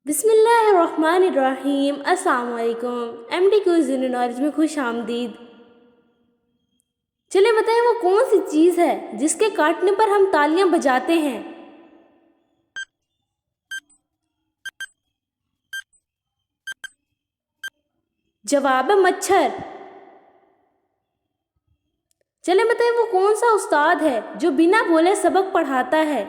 बिस्मिल्लाहिर्रहमानिर्रहीम। अस्सलाम वालेकुम। एमडी क्विज़ नॉलेज में खुश आमदीद। चलिए बताएं वो कौन सी चीज़ है जिसके काटने पर हम तालियां बजाते हैं। जवाब है मच्छर। चलिए बताएं वो कौन सा उस्ताद है जो बिना बोले सबक पढ़ाता है।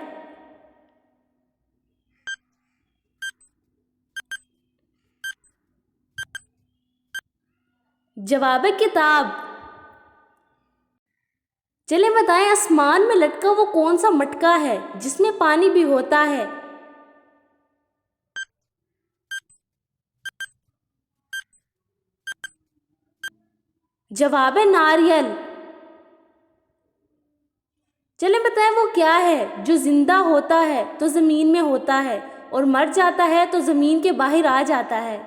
जवाब है किताब। चलिए बताएं आसमान में लटका वो कौन सा मटका है जिसमें पानी भी होता है। जवाब है नारियल। चलिए बताएं वो क्या है जो जिंदा होता है तो जमीन में होता है और मर जाता है तो जमीन के बाहर आ जाता है।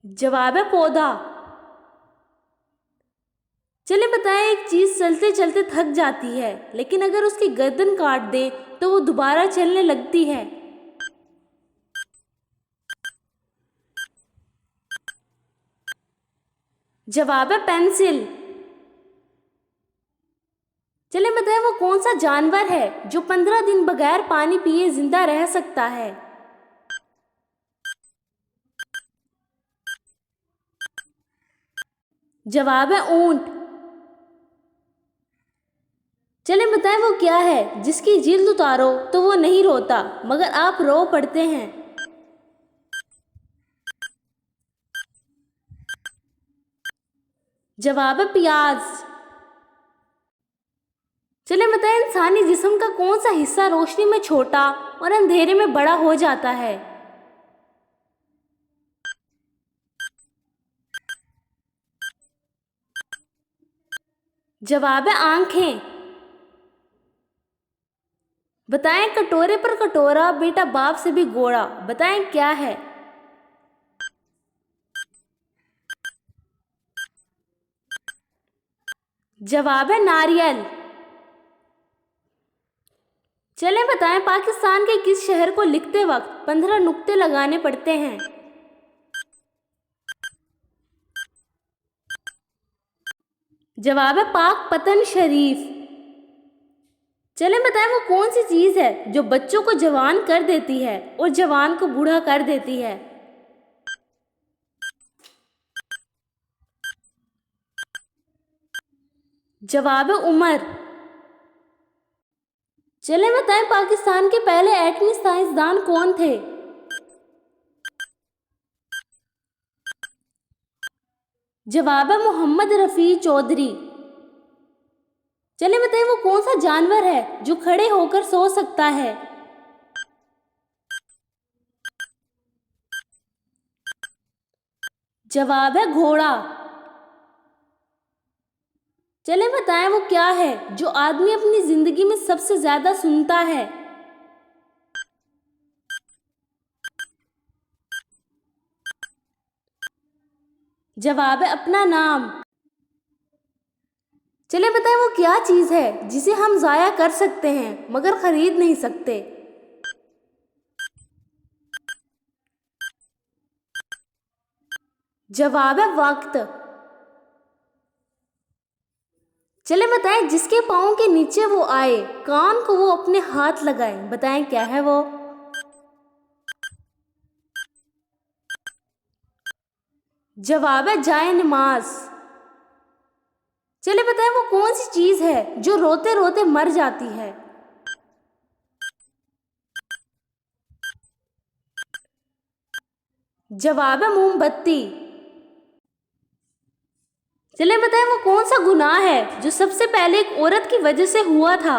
जवाब है पौधा। चलिए बताएं एक चीज चलते चलते थक जाती है लेकिन अगर उसकी गर्दन काट दे तो वो दोबारा चलने लगती है। जवाब है पेंसिल। चलिए बताएं वो कौन सा जानवर है जो 15 दिन बगैर पानी पिए जिंदा रह सकता है। जवाब है ऊंट। चलिए बताएं वो क्या है जिसकी जिल्द उतारो तो वो नहीं रोता मगर आप रो पड़ते हैं। जवाब है प्याज। चलिए बताएं इंसानी जिस्म का कौन सा हिस्सा रोशनी में छोटा और अंधेरे में बड़ा हो जाता है। जवाब है आंखें। बताएं कटोरे पर कटोरा बेटा बाप से भी गोरा, बताएं क्या है। जवाब है नारियल। चलें बताएं पाकिस्तान के किस शहर को लिखते वक्त 15 नुक्ते लगाने पड़ते हैं। जवाब है पाक पतन शरीफ। चलें बताएं वो कौन सी चीज है जो बच्चों को जवान कर देती है और जवान को बूढ़ा कर देती है। जवाब है उम्र। चलें बताएं पाकिस्तान के पहले एटमी साइंसदान कौन थे। जवाब है मोहम्मद रफ़ी चौधरी। चलिए बताएं वो कौन सा जानवर है जो खड़े होकर सो सकता है। जवाब है घोड़ा। चलिए बताएं वो क्या है जो आदमी अपनी जिंदगी में सबसे ज्यादा सुनता है। जवाब है अपना नाम। चलिए बताएं वो क्या चीज है जिसे हम जाया कर सकते हैं मगर खरीद नहीं सकते। जवाब है वक्त। चलिए बताएं जिसके पाँव के नीचे वो आए कान को वो अपने हाथ लगाए, बताएं क्या है वो। जवाब है जाए नमाज। चलिए बताएं वो कौन सी चीज है जो रोते रोते मर जाती है। जवाब है मोमबत्ती। चलिए बताएं वो कौन सा गुनाह है जो सबसे पहले एक औरत की वजह से हुआ था।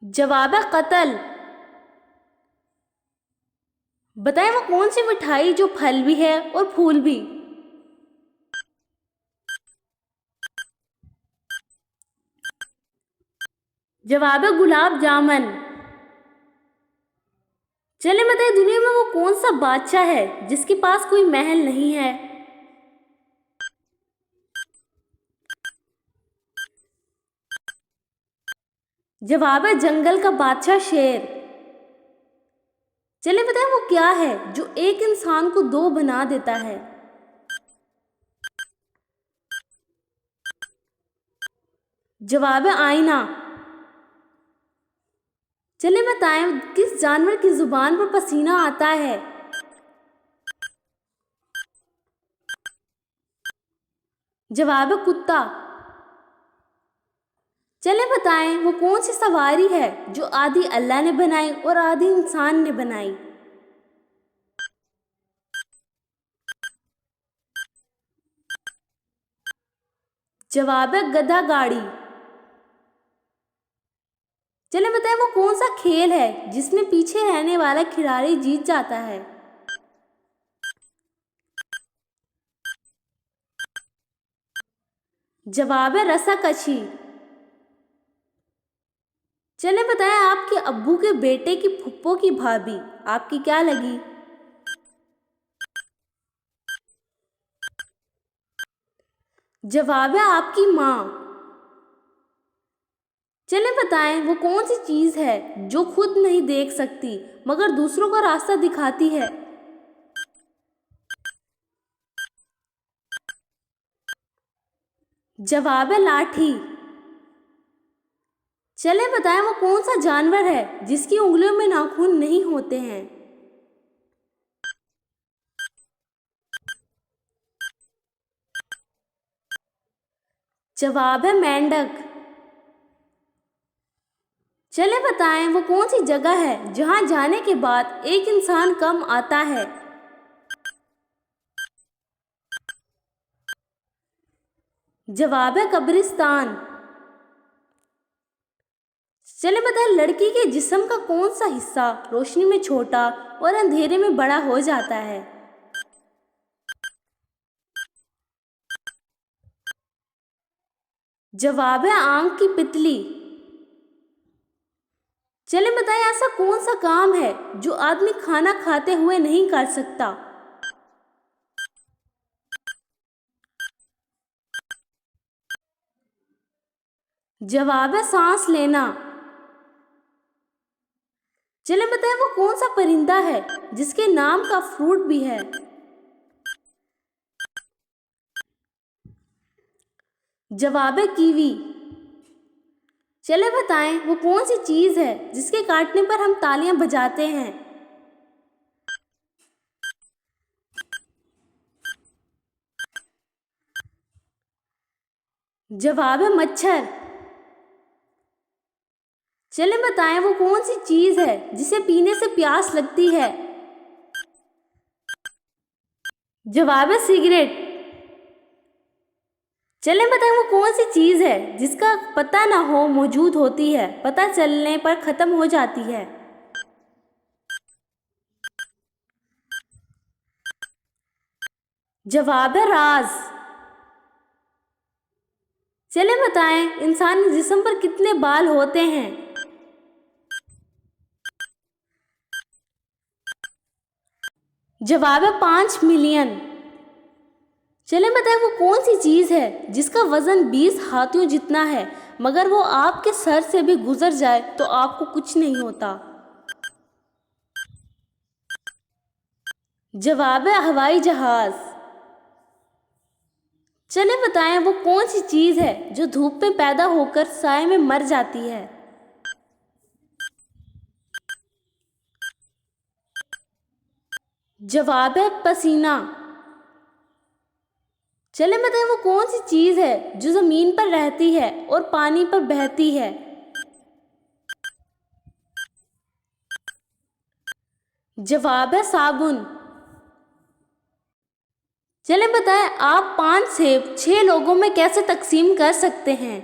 जवाब है कत्ल। बताएं वो कौन सी मिठाई जो फल भी है और फूल भी। जवाब है गुलाब जामुन। चले बताएं दुनिया में वो कौन सा बादशाह है जिसके पास कोई महल नहीं है। जवाब है जंगल का बादशाह शेर। चले बताएं वो क्या है जो एक इंसान को दो बना देता है। जवाब है आईना। चले बताएं किस जानवर की जुबान पर पसीना आता है। जवाब है कुत्ता। चले बताएं वो कौन सी सवारी है जो आधी अल्लाह ने बनाई और आधी इंसान ने बनाई। जवाब है गधा गाड़ी। चले बताएं वो कौन सा खेल है जिसमें पीछे रहने वाला खिलाड़ी जीत जाता है। जवाब है रस्साकशी। चले बताएं आपके अब्बू के बेटे की फुप्पो की भाभी आपकी क्या लगी। जवाब है आपकी माँ। चले बताएं वो कौन सी चीज है जो खुद नहीं देख सकती मगर दूसरों को रास्ता दिखाती है। जवाब है लाठी। चले बताएं वो कौन सा जानवर है जिसकी उंगलियों में नाखून नहीं होते हैं। जवाब है मेंढक। चले बताएं वो कौन सी जगह है जहां जाने के बाद एक इंसान कम आता है। जवाब है कब्रिस्तान। चले बताएं लड़की के जिस्म का कौन सा हिस्सा रोशनी में छोटा और अंधेरे में बड़ा हो जाता है। जवाब है आंख की पितली। चले बताएं ऐसा कौन सा काम है जो आदमी खाना खाते हुए नहीं कर सकता। जवाब है सांस लेना। चले बताएं वो कौन सा परिंदा है जिसके नाम का फ्रूट भी है। जवाब है कीवी। चले बताएं वो कौन सी चीज है जिसके काटने पर हम तालियां बजाते हैं। जवाब है मच्छर। चले बताएं वो कौन सी चीज है जिसे पीने से प्यास लगती है। जवाब है सिगरेट। चले बताएं वो कौन सी चीज है जिसका पता ना हो मौजूद होती है पता चलने पर खत्म हो जाती है। जवाब है राज। चले बताएं इंसानी जिस्म पर कितने बाल होते हैं। जवाब है 5 मिलियन। चले बताएं वो कौन सी चीज है जिसका वजन 20 हाथियों जितना है मगर वो आपके सर से भी गुजर जाए तो आपको कुछ नहीं होता। जवाब है हवाई जहाज। चले बताएं वो कौन सी चीज है जो धूप में पैदा होकर साए में मर जाती है। जवाब है पसीना। चले बताएं वो कौन सी चीज है जो जमीन पर रहती है और पानी पर बहती है। जवाब है साबुन। चले बताएं आप 5 सेब 6 लोगों में कैसे तकसीम कर सकते हैं।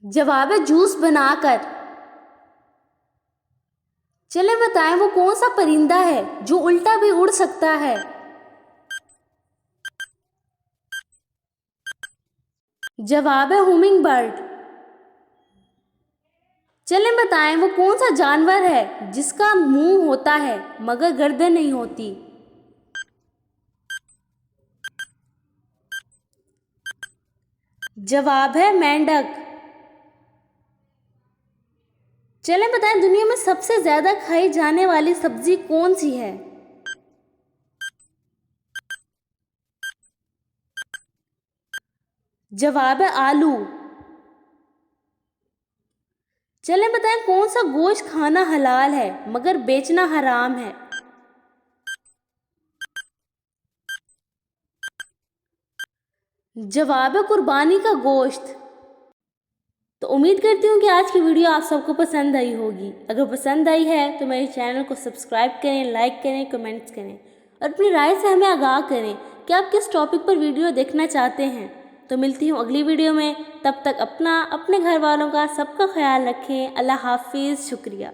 जवाब है जूस बनाकर। चले बताएं वो कौन सा परिंदा है जो उल्टा भी उड़ सकता है। जवाब है हुमिंग बर्ड। चलें बताएं वो कौन सा जानवर है जिसका मुंह होता है मगर गर्दन नहीं होती। जवाब है मेंढक। चलें बताएं दुनिया में सबसे ज्यादा खाई जाने वाली सब्जी कौन सी है। जवाब है आलू। चलें बताएं कौन सा गोश्त खाना हलाल है मगर बेचना हराम है। जवाब है कुर्बानी का गोश्त। तो उम्मीद करती हूँ कि आज की वीडियो आप सबको पसंद आई होगी। अगर पसंद आई है तो मेरे चैनल को सब्सक्राइब करें, लाइक करें, कमेंट्स करें और अपनी राय से हमें आगाह करें कि आप किस टॉपिक पर वीडियो देखना चाहते हैं। तो मिलती हूँ अगली वीडियो में। तब तक अपना, अपने घर वालों का, सबका ख्याल रखें। अल्लाह हाफिज़। शुक्रिया।